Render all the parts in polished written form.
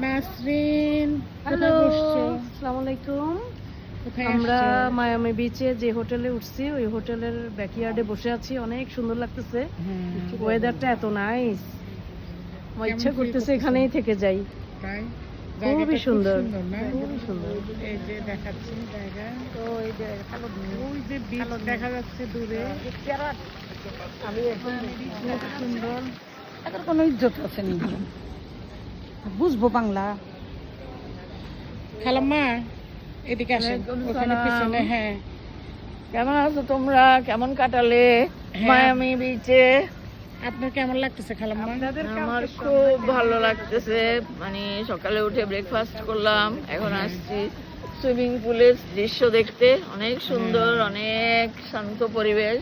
Nasrin, hello, কোথায় বসছো? আসসালামু আলাইকুম। কোথায় আমরা আসছো? মায়ামি বিচে যে হোটেলে উঠছি ওই হোটেলের ব্যাকইয়ার্ডে বসে আছি। অনেক সুন্দর লাগতেছে, ওয়েদারটা এত নাইস। আমার কেমন ইচ্ছা feel করতেছে করতেছো? এখানেই থেকে যাই। তাই? খুবই জায়গাটা খুব সুন্দর, না? খুবই সুন্দর। এই যে দেখাচ্ছি জায়গা। তো এই যে ওই যে বিচ দেখা যাচ্ছে দূরে। খুব সুন্দর। এটার কোনো ইজ্জত আছে নি, বুঝবো বাংলা। খালাম্মা, এদিকে আসেন। ওয়ালাইকুম ওখানে সালাম। পিছনে, হ্যাঁ। কেমন আছো তোমরা? কেমন কাটালে হ্যাঁ। মায়ামি বিচে? আপনার কেমন লাগতেছে খালাম্মা? আমার খুব ভালো লাগতেছে। মানে সকালে উঠে ব্রেকফাস্ট করলাম, এখন আসছি সুইমিং পুলের দৃশ্য দেখতে। অনেক সুন্দর, অনেক শান্ত পরিবেশ।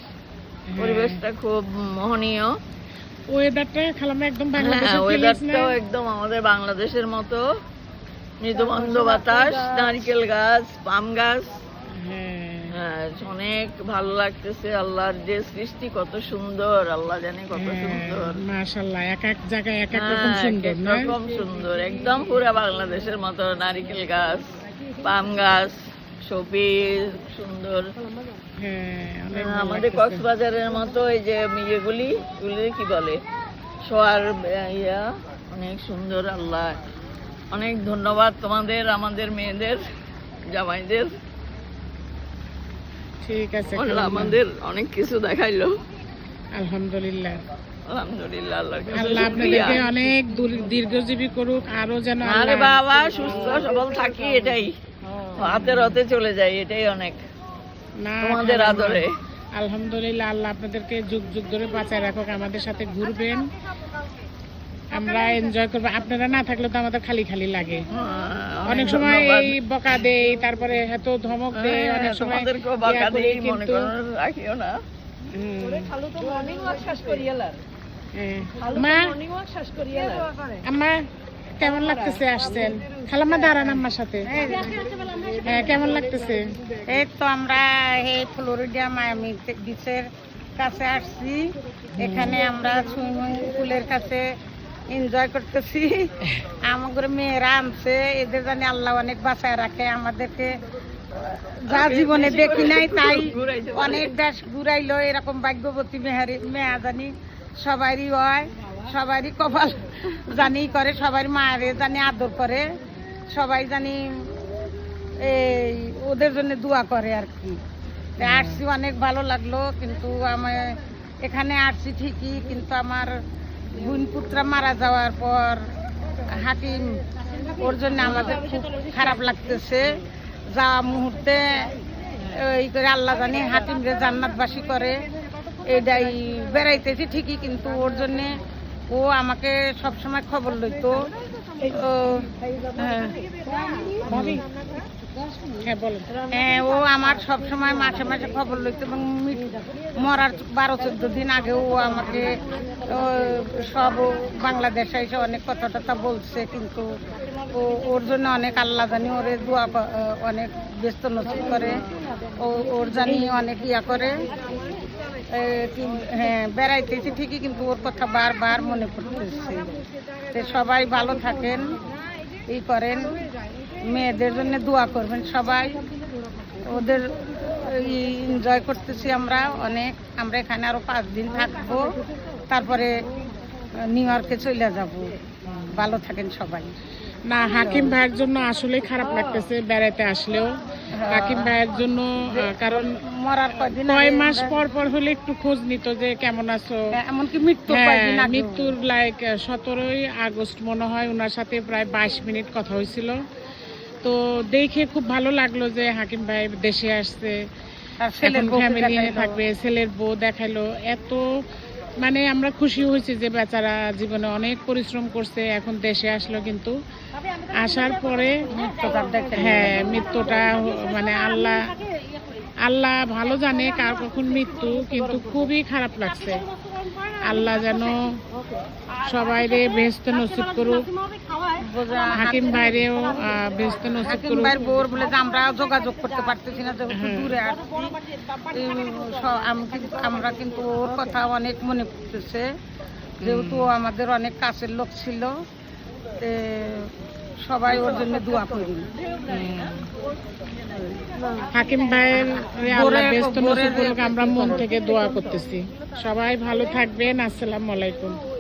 পরিবেশটা খুব মোহনীয়। ওয়েদারটা খালাম্মা একদম হ্যাঁ, বাংলাদেশের ফিলিংস না? ওয়েদারটাও একদম আমাদের বাংলাদেশের মতো। মৃদুমন্দ বাতাস, নারকেল গাছ, পাম গাছ। হ্যাঁ। হ্যাঁ, অনেক ভালো লাগতেছে। আল্লাহর যে সৃষ্টি কত সুন্দর, আল্লাহ জানে কত সুন্দর। মাশাআল্লাহ, এক এক জায়গায় এক এক হ্যাঁ, রকম সুন্দর এক না? রকম সুন্দর, একদম পুরা বাংলাদেশের মতো। নারিকেল গাছ, পাম গাছ, শোপিস সুন্দর। হ্যাঁ, অনেক ভালো আমাদের লাগতেছে। কক্সবাজারের মতো এই যে ইয়েগুলি কি বলে, শোয়ার ইয়া, অনেক সুন্দর। আল্লাহ অনেক ধন্যবাদ তোমাদের, আমাদের মেয়েদের, জামাইদের। ঠিক আছে আল্লাহ খালাম্মা। আমাদের অনেক কিছু দেখাইলো। আলহামদুলিল্লাহ। আলহামদুলিল্লাহ, আল্লাহর কাছে আল্লাহ শুকরিয়া। আপনাদেরকে অনেক দীর্ঘজীবী করুক, আরো যেন আরে আল্লাহ। বাবা, সুস্থ সবল থাকি, এটাই হাতে রতে চলে যায়, এটাই অনেক। না তোমাদের খালাম্মা, আদরে আলহামদুলিল্লাহ, আল্লাহ আপনাদেরকে যুগ যুগ ধরে বাঁচায় রাখুক। আমাদের সাথে ঘুরবেন, আমরা এনজয় করবো। আপনারা না থাকলে তো আমাদের খালি খালি লাগে। অনেক সময় ধন্যবাদ। এই বকা দেই, তারপরে এত ধমক দেই, হ্যাঁ, অনেক সময় তোমাদেরকেও ইয়া বাঁকা করি, দিই, মনে কিন্তু করো রাখিও না। হুম, হ্যাঁ। আম্মা কেমন লাগতেছে আসছেন? খালাম্মা দাঁড়ান আম্মার সাথে। হ্যাঁ, কেমন লাগতেছে? এই তো আমরা এই ফ্লোরিডা মায়ামি বিচের কাছে আসছি। এখানে আমরা সুইমিং পুলের কাছে এনজয় করতেছি। আমাদের মেয়েরা আনছে, এদের জানি আল্লাহ অনেক বাঁচায় রাখে। আমাদেরকে যা জীবনে দেখি নাই তাই অনেক দেশ ঘুরাইলো। এরকম ভাগ্যবতী মেয়া জানি সবারই হয়, সবারই কপাল জানি করে, সবাই মায়েরে জানি আদর করে, সবাই জানি এই ওদের জন্য দোয়া করে আর কি। তা আসছি, অনেক ভালো লাগলো। কিন্তু আমি এখানে আসছি ঠিকই, কিন্তু আমার বোন পুত্রা মারা যাওয়ার পর হাকিম, ওর জন্য আমাদের খুব খারাপ লাগতেছে। যাওয়া মুহূর্তে এই করে আল্লাহ জানি হাকিমরে জান্নাতবাসী করে, এটাই বেড়াইতেছি ঠিকই, কিন্তু ওর জন্যে ও আমাকে সবসময় খবর লইতো। ও হ্যাঁ, হ্যাঁ বলেন। হ্যাঁ, ও আমার সবসময় মাসে মাসে খবর লইতো, এবং মরার 12-14 দিন আগে ও আমাকে সব বাংলাদেশে এসে অনেক কথা টথা বলছে। কিন্তু ওর জন্য অনেক আল্লাহ জানি ওরে দোয়া অনেক ব্যস্ত নসিব করে, ওর জানি অনেক ইয়া করে। হ্যাঁ, বেড়াইতেছি ঠিকই, কিন্তু ওর কথা বারবার মনে পড়তেছে। তো সবাই ভালো থাকেন, ই করেন, মেয়েদের জন্য দোয়া করবেন সবাই। ওদের এনজয় করতেছি আমরা অনেক। আমরা এখানে আরো 5 দিন থাকবো, তারপরে নিউ ইয়র্কে চলে যাব। ভালো থাকেন সবাই। না, হাকিম ভাইয়ের জন্য আসলে খারাপ লাগতেছে বেড়াইতে আসলেও। হাকিম ভাইয়ের জন্য কারণ মরার কয়দিন কয় মাস পর পর হলে একটু খোঁজ নিত যে কেমন আছো। এমনকি মৃত্যু হ্যাঁ, কয়দিন আগে। মৃত্যুর 17ই আগস্ট মনে হয় ওনার সাথে প্রায় 22 মিনিট কথা হয়েছিল। তো দেখে খুব ভালো লাগলো যে হাকিম ভাই দেশে আসছে, এখন ফ্যামিলি নিয়ে থাকবে, ছেলের বউ দেখাইলো। এত মানে আমরা খুশি হয়েছি যে বেচারা জীবনে অনেক পরিশ্রম করছে, এখন দেশে আসলো। কিন্তু আসার পরে হ্যাঁ, মৃত্যুটা মানে আল্লাহ ভালো জানে কার কখন মৃত্যু, কিন্তু খুবই খারাপ লাগছে। আল্লাহ যেন সবাইরে বেহেশত নসিব করুক, হাকিম ভাইরেও বেহেশত নসিব হাকিম করুক। ভাইয়ের বউর বলে যে আমরা যোগাযোগ করতে পারতেছি না, যেহেতু দূরে আসছি। আমরা কিন্তু ওর কথা অনেক মনে পড়তেছে, যেহেতু ও আমাদের অনেক কাছের লোক ছিল। তে সবাই ওর জন্য দোয়া করি। হাকিম ভাইয়ের আল্লাহ বোরের- ব্যস্ত নসিব বোরের- করুক, আমরা মন থেকে দোয়া করতেছি। সবাই ভালো থাকবেন। আসসালামু আলাইকুম।